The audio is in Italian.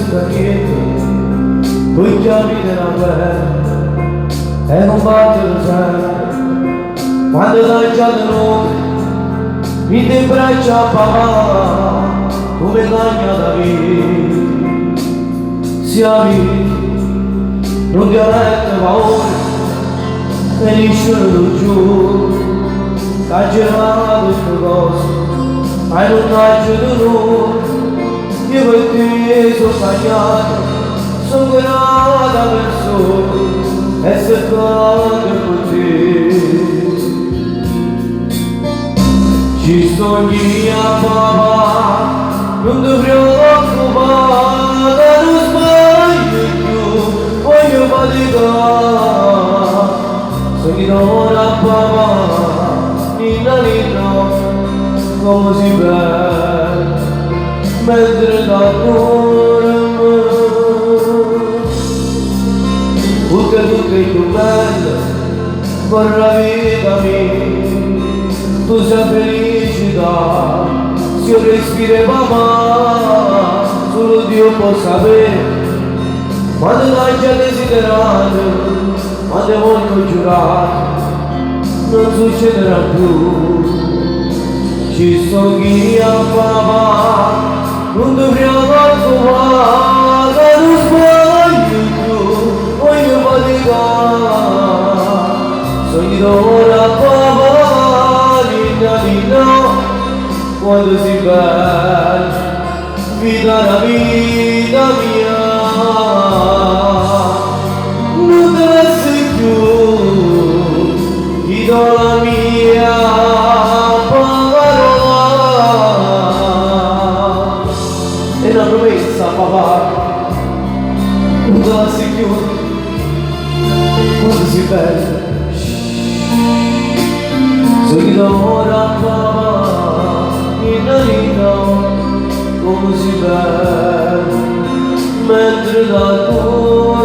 custa niente, coi chiavi della guerra, e non batte il cielo, quando dai già di noi, mi ti braccia papà, come gagna da vita, sia vita, non ti avete paura, finisce giù, la girata di cose, ma non taglio di noi, io per te sono sbagliato, sono grata per solo essere grande con te. Ci sogni a papà, non ti preoccupare, non sbaglio più, voglio faticare. Sogno a papà, ninna ninna, come si vede, mentre dorme. Tutte più belle, per la vita mia, tu sei felicità, se io respiro papà, solo Dio può sapere, quando l'hai già desiderato, quando voglio giurato, non succederà più. Ci sto chi a papà, non dovrei preoccupare, non sbaglio più, voglio faticare. Sogno ora papà, ninna ninna, quando si bella, vita la vita mia. Non deve essere più, ti do la mia parola. È una promessa papà, non deve essere più, quando si bella. Sogno ora papà, ninna ninna, come si vede, mentre da tu